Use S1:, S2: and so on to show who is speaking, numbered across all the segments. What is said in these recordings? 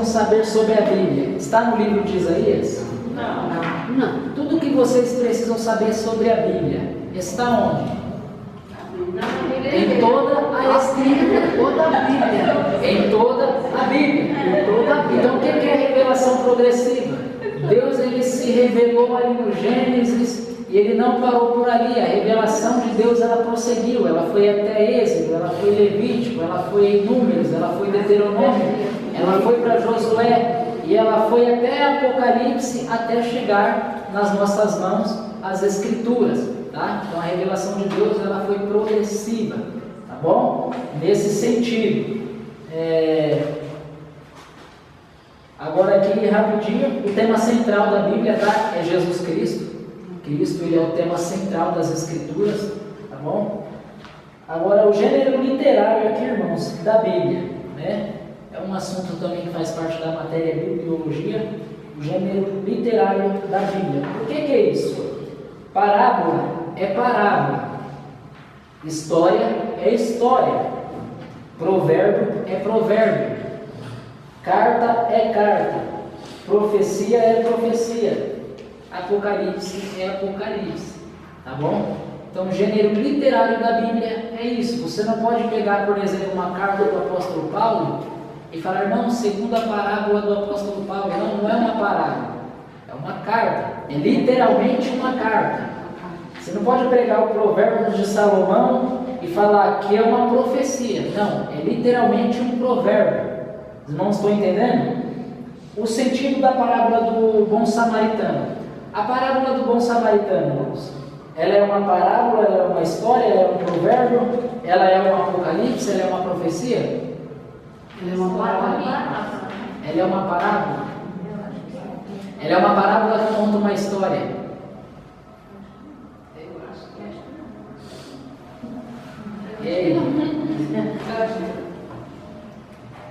S1: saber sobre a Bíblia está no livro de Isaías? Não. Tudo que vocês precisam saber sobre a Bíblia está onde? Em toda a Escritura, toda a Bíblia. Em toda a Bíblia. Então o que é revelação progressiva? Deus ele se revelou ali no Gênesis e ele não parou por ali. A revelação de Deus ela prosseguiu, ela foi até Êxodo, ela foi Levítico, ela foi Números, ela foi Deuteronômio, ela foi para Josué e ela foi até Apocalipse até chegar nas nossas mãos as Escrituras, tá? Então a revelação de Deus ela foi progressiva, tá bom? Nesse sentido. Agora aqui rapidinho, o tema central da Bíblia, tá? É Jesus Cristo. Cristo ele é o tema central das Escrituras, tá bom? Agora o gênero literário aqui, irmãos, da Bíblia, né? É um assunto também que faz parte da matéria bibliologia, o gênero literário da Bíblia. O que é isso? Parábola é parábola, história é história, provérbio é provérbio, carta é carta, profecia é profecia, Apocalipse é Apocalipse, tá bom? Então o gênero literário da Bíblia é isso. Você não pode pegar, por exemplo, uma carta do apóstolo Paulo e falar, não, segundo a parábola do apóstolo Paulo. Não é uma parábola, é uma carta, é literalmente uma carta. Você não pode pegar o provérbio de Salomão e falar que é uma profecia. Não, é literalmente um provérbio. Os irmãos estão entendendo? O sentido da parábola do bom samaritano. A parábola do bom samaritano, irmãos, ela é uma parábola, ela é uma história, ela é um provérbio, ela é um apocalipse, ela é uma profecia?
S2: Ela é uma parábola.
S1: Ela é uma parábola. Ela é uma parábola que conta uma história. E aí?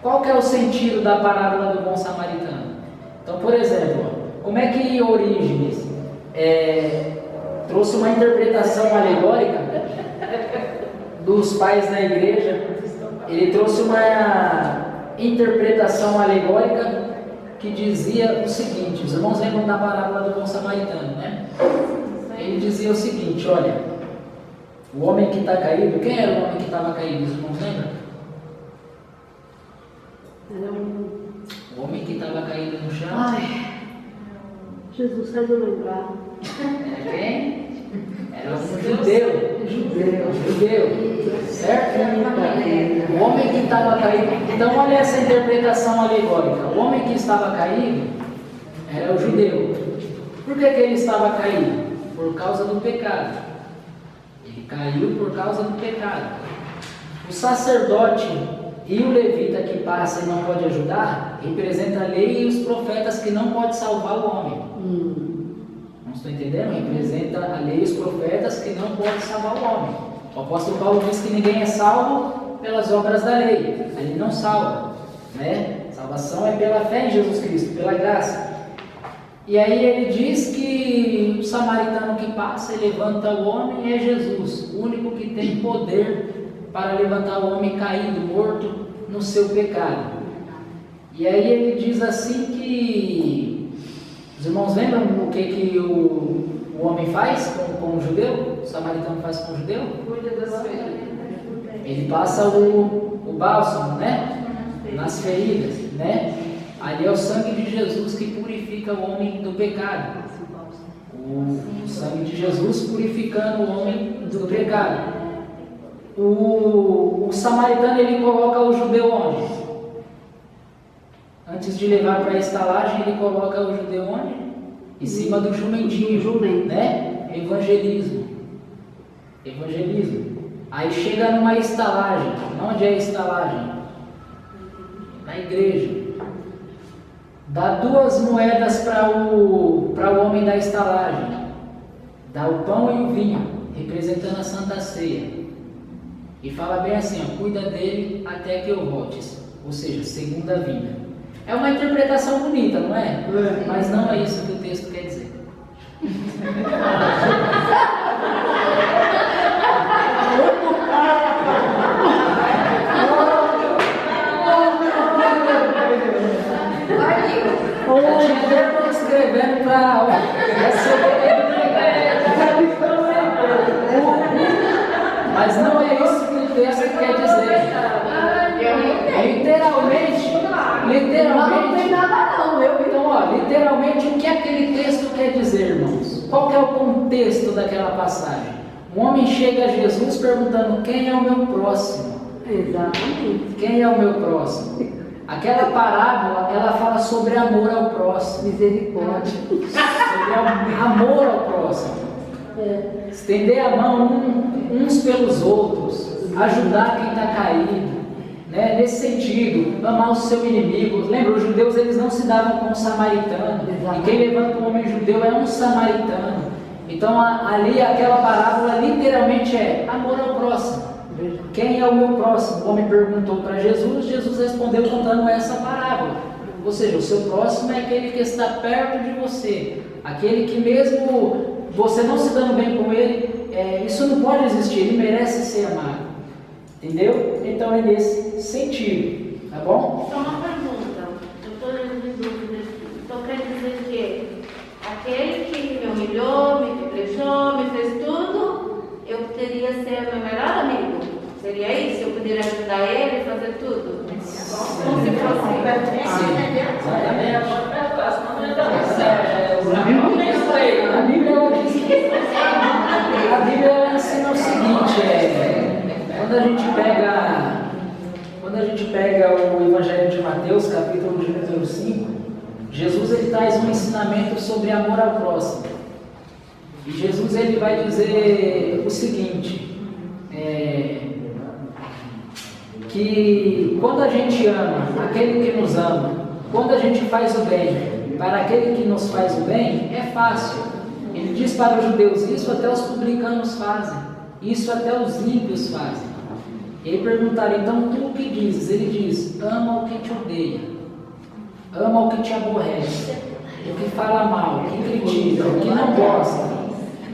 S1: Qual que é o sentido da parábola do bom samaritano? Então, por exemplo, como é que Orígenes trouxe uma interpretação alegórica dos pais da igreja? Ele trouxe uma interpretação alegórica que dizia o seguinte, os irmãos lembram da parábola do bom samaritano, né? Ele dizia o seguinte, olha, o homem que está caído, quem era o homem que estava caído, os irmãos lembram? O homem que estava caído no chão.
S2: Ai, Jesus faz eu lembrar.
S1: Era quem? Era um judeu. Judeu. Certo? O homem que estava caído. Então, olha essa interpretação alegórica. O homem que estava caído era o judeu. Por que ele estava caído? Por causa do pecado. Ele caiu por causa do pecado. O sacerdote e o levita que passa e não pode ajudar, representa a lei e os profetas que não pode salvar o homem. Não estou entendendo? Representa a lei e os profetas que não pode salvar o homem. O apóstolo Paulo diz que ninguém é salvo pelas obras da lei. Ele não salva, né? Salvação é pela fé em Jesus Cristo, pela graça. E aí ele diz que o samaritano que passa e levanta o homem é Jesus, o único que tem poder para levantar o homem caído, morto no seu pecado. E aí ele diz assim que, os irmãos lembram o que o homem faz com o judeu? O samaritano faz com o judeu?
S2: Cuida das feridas.
S1: Ele passa o bálsamo, né? Nas feridas, né? Ali é o sangue de Jesus que purifica o homem do pecado. O sangue de Jesus purificando o homem do pecado. O samaritano ele coloca o judeu onde? Antes de levar para a estalagem, ele coloca o judeu onde? Em cima do jumentinho, né? Evangelismo. Aí chega numa estalagem. Onde é a estalagem? Na igreja. Dá 2 moedas para o homem da estalagem. Dá o pão e o vinho, representando a Santa Ceia. E fala bem assim, ó, cuida dele até que eu volte, ou seja, segunda vinda. É uma interpretação bonita, não é? Mas não é isso que o texto quer dizer. Já tinha até irmão escrevendo para mas não é isso que o texto quer dizer. Literalmente.
S2: Não tem nada não,
S1: Então, ó, literalmente o que aquele texto quer dizer, irmãos? Qual que é o contexto daquela passagem? Um homem chega a Jesus perguntando: quem é o meu próximo?
S2: Exatamente.
S1: Quem é o meu próximo? Aquela parábola, ela fala sobre amor ao próximo.
S2: Misericórdia.
S1: Sobre amor ao próximo. Estender a mão uns pelos outros, ajudar quem está caído, né? Nesse sentido, amar o seu inimigo. Lembra, os judeus eles não se davam com o samaritano. E quem levanta um homem judeu é um samaritano. Então ali aquela parábola literalmente é amor ao próximo. Quem é o meu próximo? O homem perguntou para Jesus, Jesus respondeu contando essa parábola. Ou seja, o seu próximo é aquele que está perto de você, aquele que mesmo você não se dando bem com ele, isso não pode existir, ele merece ser amado. Entendeu? Então é nesse sentido, tá bom?
S3: Só uma pergunta, eu estou em dúvida aqui. Então quer dizer que aquele que me humilhou, me apedrejou, me fez tudo, eu poderia ser meu melhor amigo? Seria isso? Eu poderia ajudar ele a fazer tudo? Como se fosse
S1: A Bíblia ela ensina o seguinte, quando a gente pega o Evangelho de Mateus, capítulo de número 5, Jesus ele traz um ensinamento sobre amor ao próximo. E Jesus ele vai dizer o seguinte, que quando a gente ama aquele que nos ama, quando a gente faz o bem para aquele que nos faz o bem, é fácil. Ele diz para os judeus, isso até os publicanos fazem, isso até os ímpios fazem. Ele perguntaram, então tu o que dizes? Ele diz, ama o que te odeia, ama o que te aborrece, o que fala mal, o que critica, o que não gosta.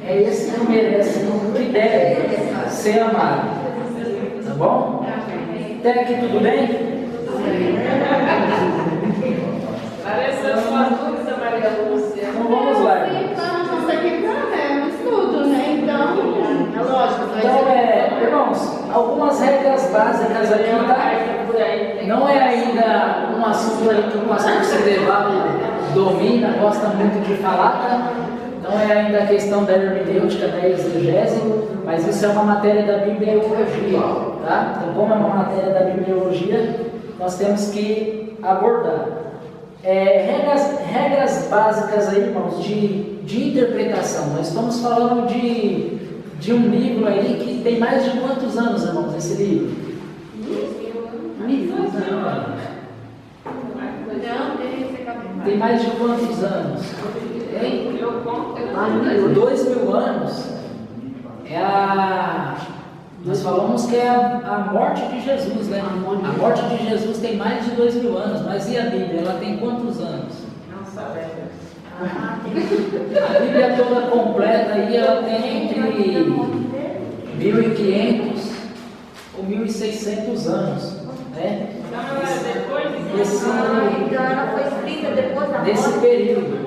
S1: É esse que merece, que deve ser amado. Tá bom? Até aqui tudo bem?
S4: Pareceu sua dúvida, Maria Lúcia.
S1: Então vamos lá.
S3: Então, isso aqui é um estudo, né? Então, é lógico.
S1: Então, irmãos, algumas regras básicas aqui, tá? Não é ainda um assunto aí que o pastor Cedeval domina, gosta muito de falar, tá? Não é ainda a questão da hermenêutica, da exegese, mas isso é uma matéria da bibliologia, tá? Então, como é uma matéria da bibliologia, nós temos que abordar. Regras básicas aí, irmãos, de interpretação. Nós estamos falando de um livro aí que tem mais de quantos anos, irmãos, esse livro? 1.000 anos. Tem mais de quantos anos? Tem? 2.000 anos. Nós falamos que é a morte de Jesus, né? A morte de Jesus tem mais de 2.000 anos, mas e a Bíblia? Ela tem quantos anos?
S4: Não sabemos.
S1: A Bíblia toda completa aí, ela tem entre 1.500 ou 1.600 anos, né?
S3: Então ela foi escrita depois da morte.
S1: Nesse período,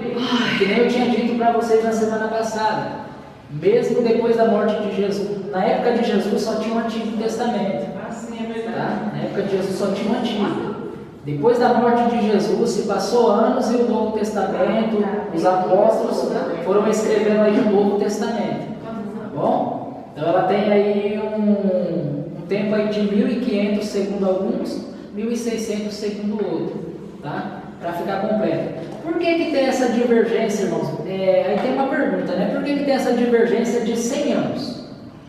S1: que nem eu tinha dito para vocês na semana passada. Mesmo depois da morte de Jesus, na época de Jesus só tinha o Antigo Testamento.
S4: Assim é verdade.
S1: Tá? Na época de Jesus só tinha o Antigo. Depois da morte de Jesus, se passou anos e o Novo Testamento, os apóstolos foram escrevendo aí o Novo Testamento. Tá bom? Então ela tem aí um tempo aí de 1.500 segundo alguns, 1.600 segundo outro. Tá? Para ficar completo. Por que tem essa divergência, irmãos? Aí tem uma pergunta, né? Por que tem essa divergência de 100 anos?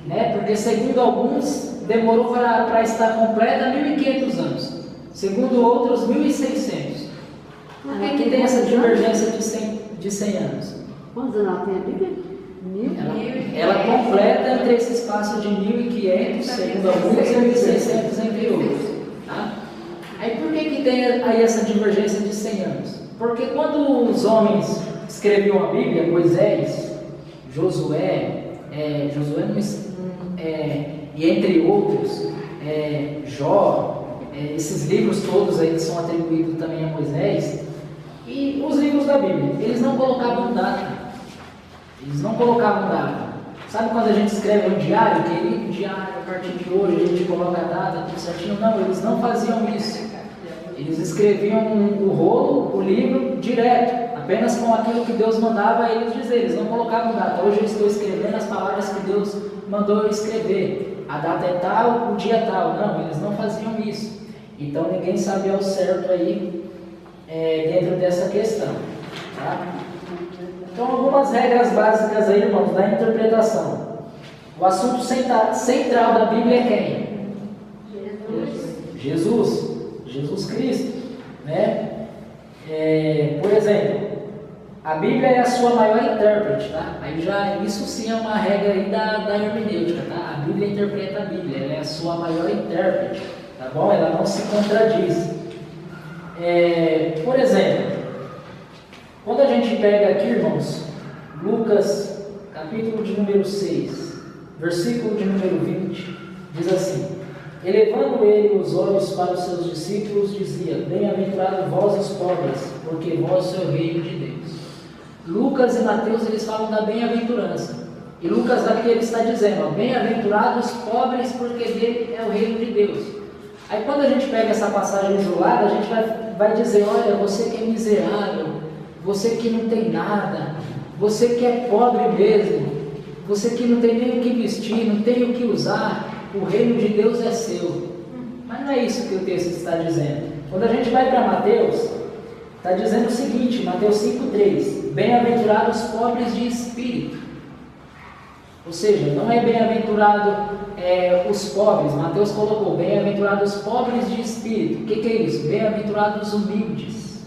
S1: Né? Porque segundo alguns, demorou para estar completa 1.500 anos. Segundo outros, 1.600. Por que tem essa divergência de 100 anos?
S2: Quantos anos ela tem a Bíblia? 1.000?
S1: Ela completa entre esse espaço de 1.500, segundo alguns, e 1.600 entre outros. Tá? Aí por que tem aí essa divergência de 100 anos? Porque quando os homens escreviam a Bíblia, Moisés, Josué, e entre outros, Jó, esses livros todos aí que são atribuídos também a Moisés, E os livros da Bíblia, eles não colocavam data. Eles não colocavam data. Sabe quando a gente escreve um diário, querido diário, a partir de hoje a gente coloca a data, tudo certinho? Não, eles não faziam isso. Eles escreviam o rolo, o livro, direto, apenas com aquilo que Deus mandava eles dizer. Eles não colocavam data. Hoje eu estou escrevendo as palavras que Deus mandou eu escrever. A data é tal, o dia é tal. Não, eles não faziam isso. Então ninguém sabia ao certo aí dentro dessa questão. Tá? Então algumas regras básicas aí, irmãos, da interpretação. O assunto central da Bíblia é quem? Jesus Cristo, né? Por exemplo, a Bíblia é a sua maior intérprete, tá? Aí isso sim é uma regra aí da hermenêutica, tá? A Bíblia interpreta a Bíblia, ela é a sua maior intérprete, tá bom? Ela não se contradiz. Por exemplo, quando a gente pega aqui, irmãos, Lucas, capítulo de número 6, versículo de número 20, diz assim: elevando ele os olhos para os seus discípulos, dizia: bem-aventurado vós os pobres, porque vós é o reino de Deus. Lucas e Mateus, eles falam da bem-aventurança. E Lucas aqui ele está dizendo: bem-aventurados os pobres, porque dele é o reino de Deus. Aí quando a gente pega essa passagem isolada, a gente vai dizer: olha, você que é miserável, você que não tem nada, você que é pobre mesmo, você que não tem nem o que vestir, não tem o que usar, o reino de Deus é seu. Mas não é isso que o texto está dizendo. Quando a gente vai para Mateus, está dizendo o seguinte, Mateus 5,3: bem-aventurados os pobres de espírito. Ou seja, não é bem-aventurado os pobres. Mateus colocou: bem-aventurados os pobres de espírito. O que é isso? Bem-aventurados os humildes.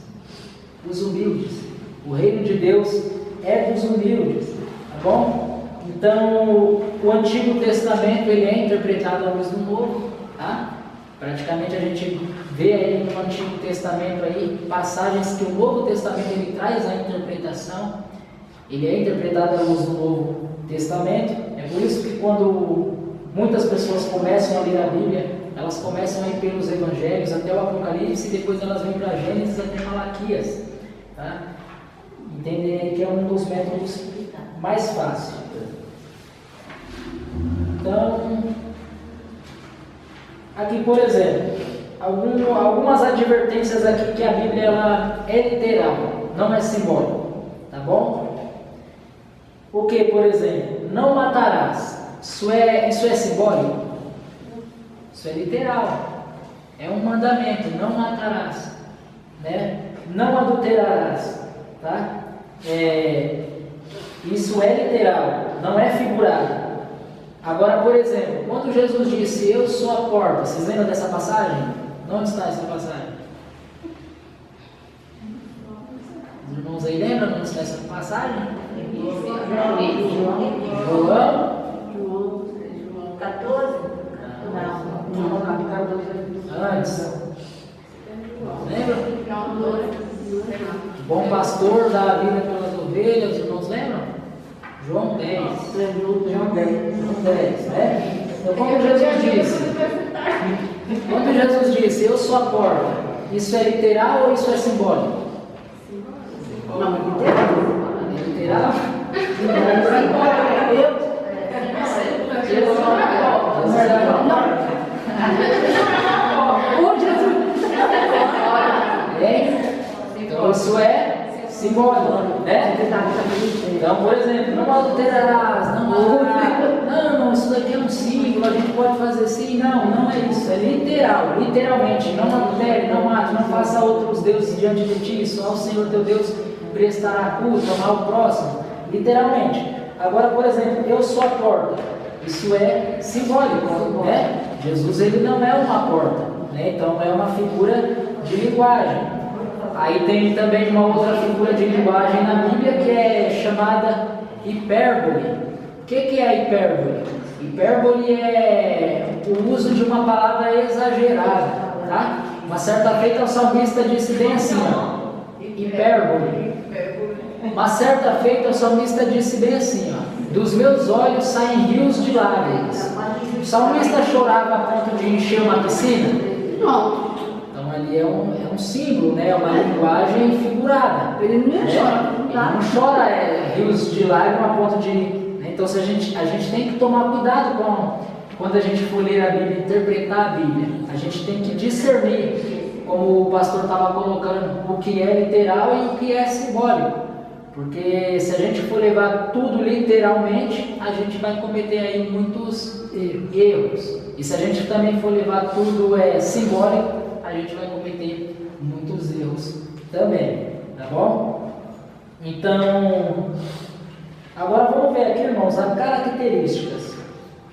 S1: Os humildes. O reino de Deus é dos humildes. Tá bom? Então, o Antigo Testamento ele é interpretado à luz do Novo, tá? Praticamente a gente vê aí no Antigo Testamento aí passagens que o Novo Testamento ele traz a interpretação. Ele é interpretado à luz do Novo Testamento. É por isso que quando muitas pessoas começam a ler a Bíblia, elas começam a ir pelos Evangelhos até o Apocalipse e depois elas vêm para Gênesis até Malaquias, tá? Entendem que é um dos métodos mais fáceis. Então, aqui por exemplo, algumas advertências aqui que a Bíblia ela é literal, não é simbólico, tá bom? O que, por exemplo, não matarás, isso é simbólico? Isso é literal, é um mandamento, não matarás, né? Não adulterarás, tá? Isso é literal, não é figurado. Agora, por exemplo, quando Jesus disse: eu sou a porta, vocês lembram dessa passagem? Onde está essa passagem? Os irmãos aí lembram onde está essa passagem?
S3: João 14?
S2: Não, João 14.
S1: Antes. Lembra? Bom pastor dá a vida pelas ovelhas, os irmãos lembram? João 10. João 10, né? Então, quando Jesus disse: eu sou a porta, isso é literal ou isso é simbólico?
S2: Não, é literal.
S1: É literal? Então isso é simbólico, né? Então, por exemplo, não adulterarás, não, isso daqui é um símbolo, a gente pode fazer assim, não é isso, é literal, literalmente, não adultere, não mate, não faça outros deuses diante de ti, só ao Senhor teu Deus prestará culto, amar o próximo, literalmente. Agora, por exemplo, eu sou a porta, isso é simbólico, né? Jesus ele não é uma porta, né? Então é uma figura de linguagem. Aí tem também uma outra figura de linguagem na Bíblia que é chamada hipérbole. O que é a hipérbole? Hipérbole é o uso de uma palavra exagerada, tá? Uma certa feita o salmista disse bem assim, ó, hipérbole. Uma certa feita o salmista disse bem assim, ó, dos meus olhos saem rios de lágrimas. O salmista chorava a ponto de encher uma piscina?
S2: Não.
S1: Então ali ali é um símbolo, né? É uma linguagem figurada.
S2: Ele não
S1: né?
S2: chora, não
S1: Ele
S2: dá.
S1: não chora rios de lágrimas a ponto de... né? Então, se a gente tem que tomar cuidado quando a gente for ler a Bíblia, interpretar a Bíblia. A gente tem que discernir, como o pastor estava colocando, o que é literal e o que é simbólico. Porque se a gente for levar tudo literalmente, a gente vai cometer aí muitos erros. E se a gente também for levar tudo simbólico, a gente vai cometer muitos erros também, tá bom? Então, agora vamos ver aqui, irmãos, as características.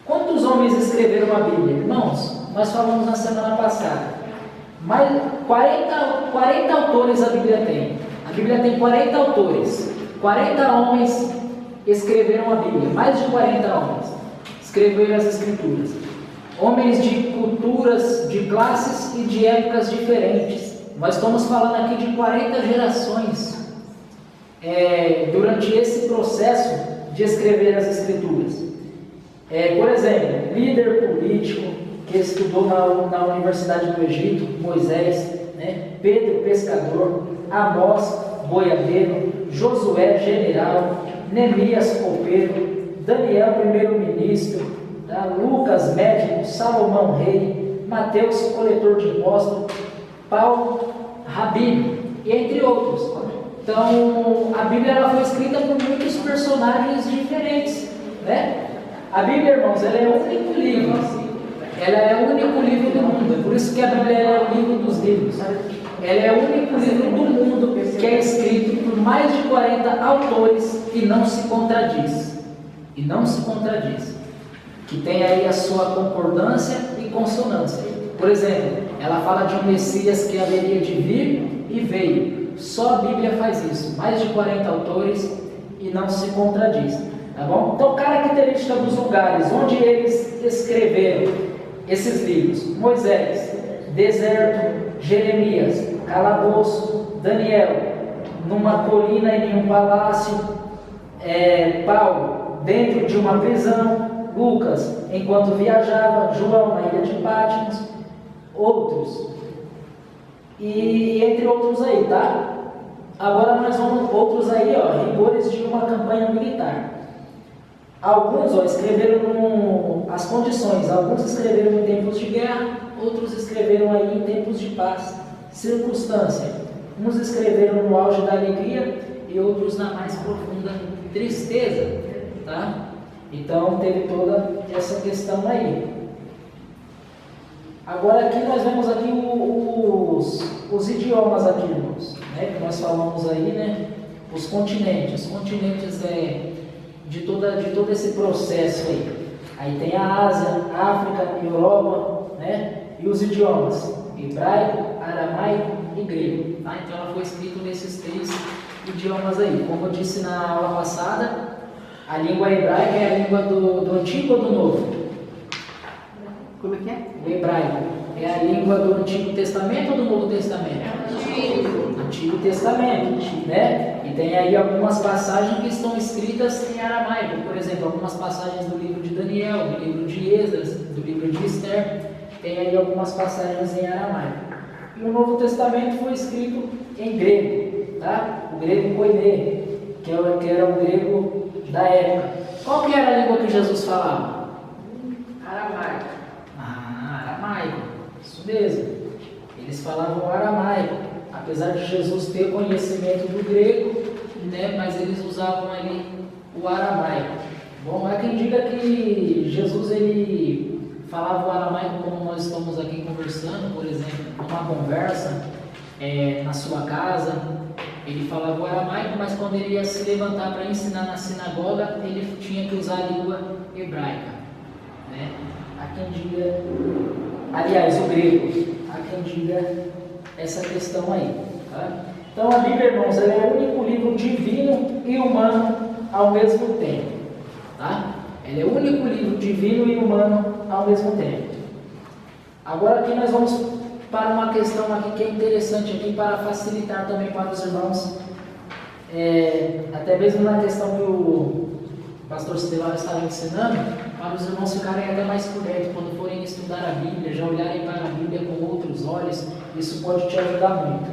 S1: Quantos homens escreveram a Bíblia? Irmãos, nós falamos na semana passada. Mais 40 autores a Bíblia tem. A Bíblia tem 40 autores. 40 homens escreveram a Bíblia. Mais de 40 homens escreveram as Escrituras. Homens de culturas, de classes e de épocas diferentes. Nós estamos falando aqui de 40 gerações durante esse processo de escrever as Escrituras. Por exemplo, líder político que estudou na Universidade do Egito, Moisés, né? Pedro, pescador, Amós, boiadeiro, Josué, general, Neemias, copeiro, Daniel, primeiro-ministro, tá? Lucas, médico, Salomão, rei, Mateus, coletor de impostos, Paulo, rabino, e entre outros. Então, a Bíblia ela foi escrita por muitos personagens diferentes, né? A Bíblia, irmãos, ela é o único livro. Ela é o único livro do mundo. É por isso que a Bíblia é o livro dos livros. Ela é o único livro do mundo que é escrito por mais de 40 autores e não se contradiz. E não se contradiz. Que tem aí a sua concordância e consonância. Por exemplo, ela fala de um Messias que haveria de vir e veio. Só a Bíblia faz isso. Mais de 40 autores e não se contradiz. Tá bom? Então, característica dos lugares onde eles escreveram esses livros: Moisés, deserto; Jeremias, calabouço; Daniel, numa colina e em um palácio; Paulo, dentro de uma prisão; Lucas, enquanto viajava; João, na ilha de Patmos; outros, e entre outros aí, tá? Agora nós vamos, outros aí, rigores de uma campanha militar. Alguns escreveram as condições, alguns escreveram em tempos de guerra, outros escreveram aí em tempos de paz, circunstância. Uns escreveram no auge da alegria e outros na mais profunda tristeza, tá? Então teve toda essa questão aí. Agora aqui nós vemos aqui os idiomas aqui, irmãos, né? Que nós falamos aí, né? Os continentes. Os continentes de todo esse processo aí. Aí tem a Ásia, África, Europa, né? E os idiomas: hebraico, aramaico e grego. Tá? Então ela foi escrita nesses 3 idiomas aí. Como eu disse na aula passada, a língua hebraica é a língua do Antigo ou do Novo?
S2: Como é que é?
S1: O hebraico é a língua do Antigo Testamento ou do Novo Testamento? Antigo Testamento, né? E tem aí algumas passagens que estão escritas em aramaico. Por exemplo, algumas passagens do livro de Daniel, do livro de Esdras, do livro de Esther. Tem aí algumas passagens em aramaico. E o Novo Testamento foi escrito em grego, tá? O grego koiné, que era o grego da época. Qual que era a língua que Jesus falava?
S4: Aramaico.
S1: Aramaico, isso mesmo. Eles falavam aramaico, apesar de Jesus ter conhecimento do grego, né? Mas eles usavam ali o aramaico. Bom, há quem diga que Jesus ele falava o aramaico como nós estamos aqui conversando, por exemplo, numa conversa na sua casa. Ele falava o aramaico, mas quando ele ia se levantar para ensinar na sinagoga, ele tinha que usar a língua hebraica, né? Há quem diga, aliás, o grego, há quem diga essa questão aí, tá? Então a Bíblia, irmãos, ela é o único livro divino e humano ao mesmo tempo, tá? Ela é o único livro divino e humano ao mesmo tempo. Agora aqui nós vamos para uma questão aqui que é interessante aqui para facilitar também para os irmãos, até mesmo na questão o pastor Estevam estava ensinando, para os irmãos ficarem até mais por dentro, quando forem estudar a Bíblia, já olharem para a Bíblia com outros olhos, isso pode te ajudar muito.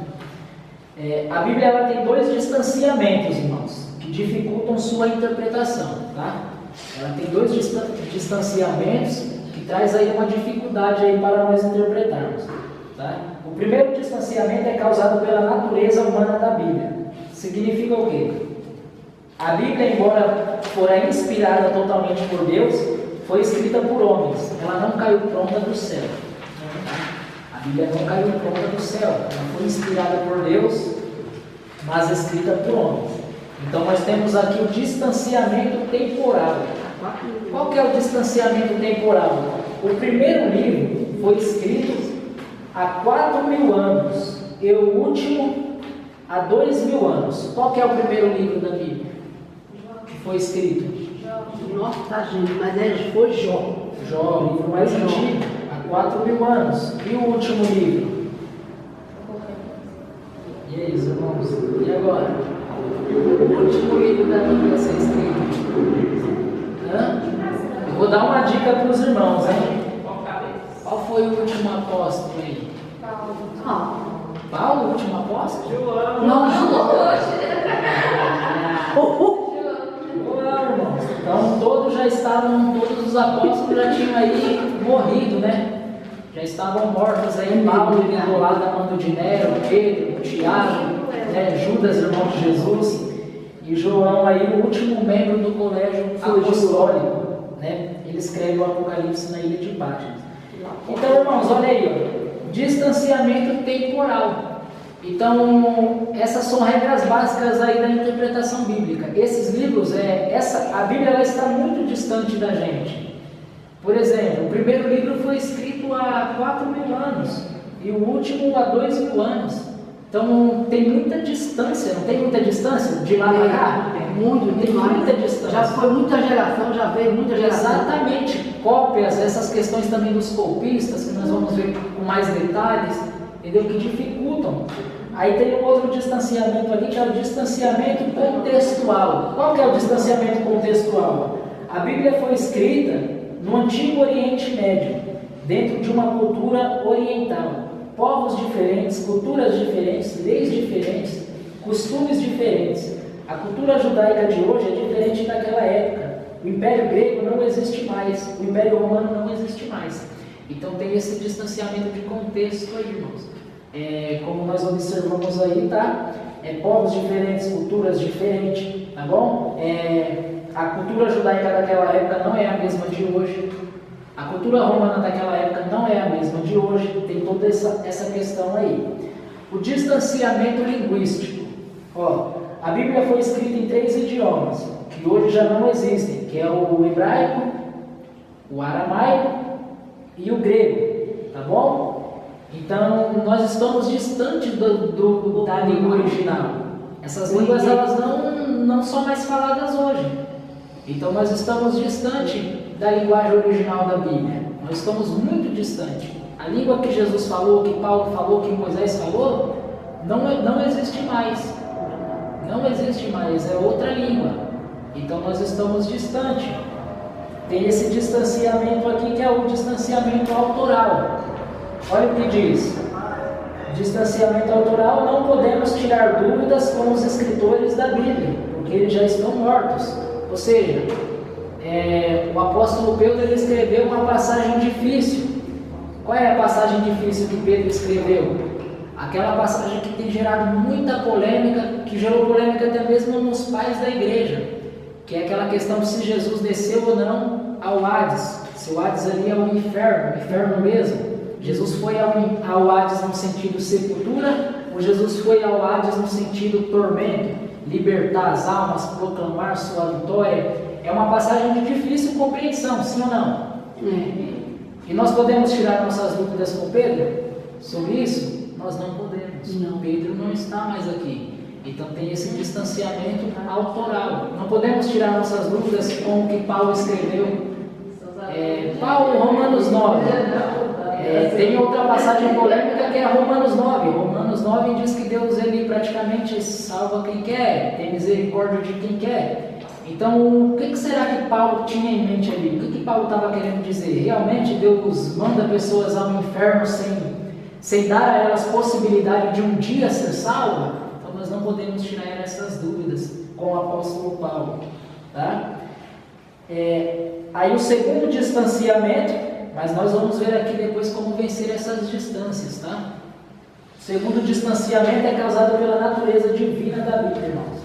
S1: A Bíblia ela tem dois distanciamentos, irmãos, que dificultam sua interpretação, tá? Ela tem dois distanciamentos que traz aí uma dificuldade aí para nós interpretarmos, tá? O primeiro distanciamento é causado pela natureza humana da Bíblia. Significa o quê? A Bíblia, embora fora inspirada totalmente por Deus, foi escrita por homens. Ela não caiu pronta do céu. A Bíblia não caiu pronta do céu. Ela foi inspirada por Deus, mas escrita por homens. Então nós temos aqui o distanciamento temporal. Qual que é o distanciamento temporal? O primeiro livro foi escrito há 4.000 anos e o último há 2.000 anos. Qual que é o primeiro livro da Bíblia que foi escrito?
S2: Nossa, gente, mas foi Jó.
S1: Jó, o livro mais antigo, há 4.000 anos. E o último livro? E aí, irmãos? E agora? O último livro da Bíblia a ser escrito? Eu vou dar uma dica para os irmãos, hein? Qual foi o último apóstolo aí? Paulo, o último apóstolo?
S4: João.
S2: Não, João.
S1: Irmãos. Então todos os apóstolos já tinham aí morrido, né? Já estavam mortos aí, Paulo indo lá da mão de Nero, Pedro, Tiago, né? Judas, irmão de Jesus, e João aí, o último membro do colégio apostólico, né? Ele escreve o Apocalipse na ilha de Patmos. Então, irmãos, olha aí, ó, distanciamento temporal. Então, essas são regras básicas aí da interpretação bíblica. Esses livros, a Bíblia ela está muito distante da gente. Por exemplo, o primeiro livro foi escrito há 4.000 anos e o último há 2.000 anos. Então, tem muita distância, não tem muita distância de lá para cá? Tem muita distância.
S2: Já foi muita geração, já veio muita geração.
S1: Exatamente, cópias, essas questões também dos copistas, que nós vamos ver com mais detalhes, entendeu? Que dificultam. Aí tem um outro distanciamento ali, que é o distanciamento contextual. Qual que é o distanciamento contextual? A Bíblia foi escrita no Antigo Oriente Médio, dentro de uma cultura oriental. Povos diferentes, culturas diferentes, leis diferentes, costumes diferentes. A cultura judaica de hoje é diferente daquela época. O Império Grego não existe mais, o Império Romano não existe mais. Então tem esse distanciamento de contexto aí, irmãos. Como nós observamos aí, tá? Povos diferentes, culturas diferentes, tá bom? A cultura judaica daquela época não é a mesma de hoje. A cultura romana daquela época não é a mesma de hoje. Tem toda essa questão aí. O distanciamento linguístico. Ó, a Bíblia foi escrita em 3 idiomas, que hoje já não existem, que é o hebraico, o aramaico e o grego, tá bom? Então, nós estamos distantes da língua original. Essas línguas elas não são mais faladas hoje. Então, nós estamos distante da linguagem original da Bíblia. Nós estamos muito distante. A língua que Jesus falou, que Paulo falou, que Moisés falou, não existe mais. Não existe mais, é outra língua. Então, nós estamos distante. Tem esse distanciamento aqui, que é o distanciamento autoral. Olha o que diz: distanciamento autoral, não podemos tirar dúvidas com os escritores da Bíblia, porque eles já estão mortos. Ou seja, o apóstolo Pedro ele escreveu uma passagem difícil. Qual é a passagem difícil que Pedro escreveu? Aquela passagem que tem gerado muita polêmica, que gerou polêmica até mesmo nos pais da igreja, que é aquela questão de se Jesus desceu ou não ao Hades. Se o Hades ali é o inferno mesmo. Jesus foi ao Hades no sentido sepultura, ou Jesus foi ao Hades no sentido tormento, libertar as almas, proclamar sua vitória? É uma passagem de difícil compreensão, sim ou não? E nós podemos tirar nossas dúvidas com Pedro sobre isso? Nós não podemos.
S2: Não.
S1: Pedro não está mais aqui. Então tem esse distanciamento autoral. Não podemos tirar nossas dúvidas com o que Paulo escreveu. Paulo, Romanos 9. Tem outra passagem polêmica que é Romanos 9. Romanos 9 diz que Deus ele praticamente salva quem quer, tem misericórdia de quem quer. Então, o que será que Paulo tinha em mente ali? O que Paulo estava querendo dizer? Realmente Deus manda pessoas ao inferno sem dar a elas possibilidade de um dia ser salva? Então, nós não podemos tirar essas dúvidas com o apóstolo Paulo. Tá? Aí o segundo distanciamento, mas nós vamos ver aqui depois como vencer essas distâncias. Tá? O segundo distanciamento é causado pela natureza divina da Bíblia, irmãos.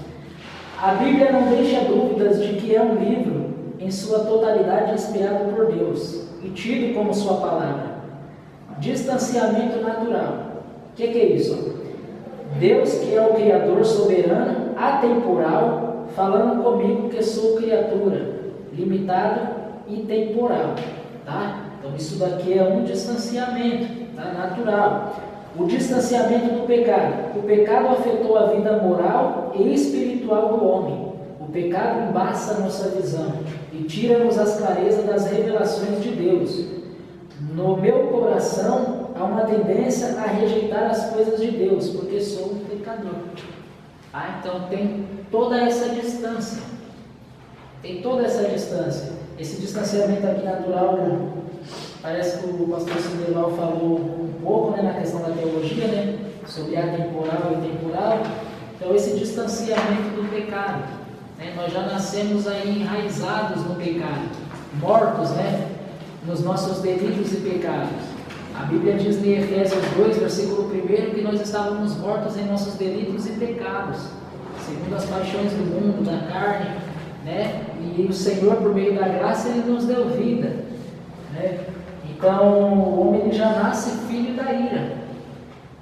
S1: A Bíblia não deixa dúvidas de que é um livro, em sua totalidade, inspirado por Deus e tido como sua palavra. Distanciamento natural. O que é isso? Deus, que é o Criador soberano, atemporal, falando comigo que sou criatura, limitado e temporal. Tá? Então isso daqui é um distanciamento, tá? Natural. O distanciamento do pecado. O pecado afetou a vida moral e espiritual do homem. O pecado embaça a nossa visão e tira-nos as clarezas das revelações de Deus. No meu coração há uma tendência a rejeitar as coisas de Deus, porque sou um pecador. Então tem toda essa distância. Tem toda essa distância. Esse distanciamento aqui natural, parece que o pastor Sideval falou um pouco, né, na questão da teologia, né, sobre atemporal e temporal. Então esse distanciamento do pecado, né, nós já nascemos aí enraizados no pecado, mortos, né, nos nossos delitos e pecados. A Bíblia diz em Efésios 2, versículo 1, que nós estávamos mortos em nossos delitos e pecados, segundo as paixões do mundo, da carne, né, e o Senhor, por meio da graça, Ele nos deu vida, né. Então, o homem ele já nasce filho da ira.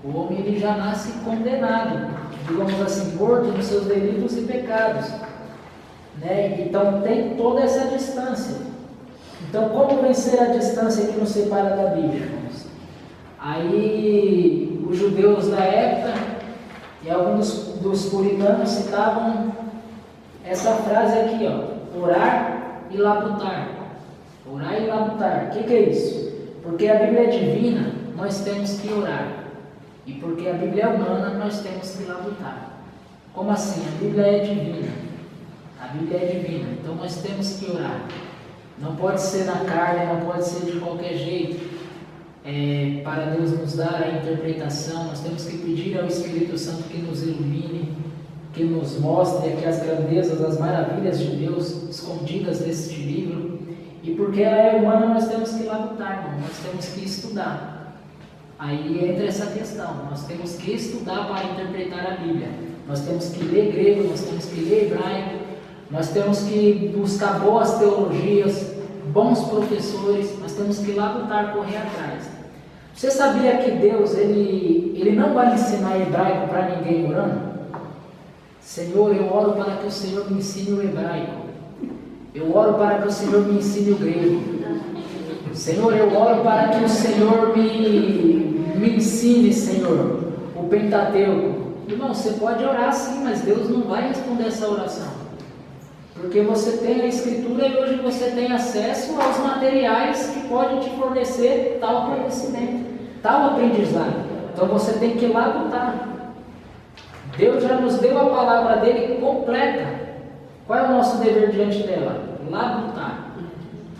S1: O homem ele já nasce condenado, digamos assim, morto nos seus delitos e pecados. Né? Então, tem toda essa distância. Então, como vencer a distância que nos separa da Bíblia, irmãos? Aí, os judeus da época e alguns dos puritanos citavam essa frase aqui, ó, orar e labutar. Orar e labutar. O que é isso? Porque a Bíblia é divina, nós temos que orar. E porque a Bíblia é humana, nós temos que labutar. Como assim? A Bíblia é divina. A Bíblia é divina, então nós temos que orar. Não pode ser na carne, não pode ser de qualquer jeito. Para Deus nos dar a interpretação, nós temos que pedir ao Espírito Santo que nos ilumine, que nos mostre aqui as grandezas, as maravilhas de Deus escondidas neste livro. E porque ela é humana, nós temos que labutar, irmão. Nós temos que estudar. Aí entra essa questão, nós temos que estudar para interpretar a Bíblia. Nós temos que ler grego, nós temos que ler hebraico, nós temos que buscar boas teologias, bons professores, nós temos que labutar, correr atrás. Você sabia que Deus, ele não vai ensinar hebraico para ninguém orando? Senhor, eu oro para que o Senhor me ensine o hebraico. Eu oro para que o Senhor me ensine o grego. Senhor, eu oro para que o Senhor me ensine, Senhor, o Pentateuco. Irmão, você pode orar sim, mas Deus não vai responder essa oração. Porque você tem a Escritura e hoje você tem acesso aos materiais que podem te fornecer tal conhecimento, tal aprendizado. Então você tem que labutar. Deus já nos deu a palavra dele completa. Qual é o nosso dever diante dela? Labutar.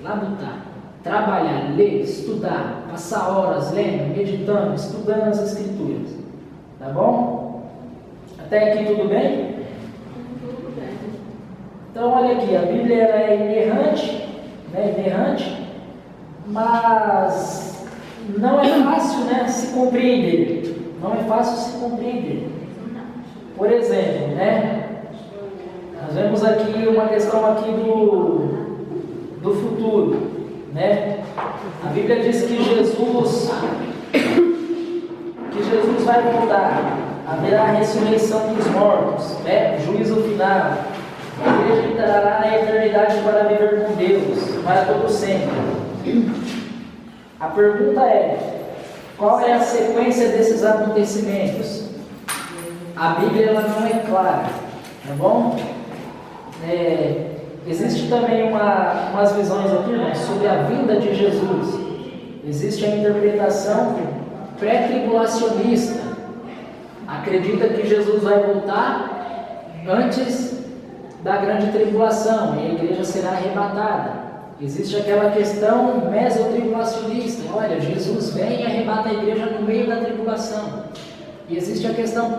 S1: Labutar. Trabalhar, ler, estudar, passar horas lendo, meditando, estudando as Escrituras. Tá bom? Até aqui tudo bem?
S3: Tudo bem.
S1: Então olha aqui, a Bíblia ela é inerrante, né? Inerrante, mas não é fácil, né, se compreender. Não é fácil se compreender. Por exemplo, né? Nós vemos aqui uma questão aqui do futuro, né? A Bíblia diz que Jesus vai voltar, haverá a ressurreição dos mortos, né? O juízo final. A igreja entrará na eternidade para viver com Deus, para todo sempre. A pergunta é: qual é a sequência desses acontecimentos? A Bíblia ela não é clara, tá bom? Existe também umas visões aqui, né, sobre a vinda de Jesus. Existe a interpretação pré-tribulacionista. Acredita que Jesus vai voltar antes da grande tribulação, e a igreja será arrebatada. Existe aquela questão mesotribulacionista, olha, Jesus vem e arrebata a igreja no meio da tribulação. E existe a questão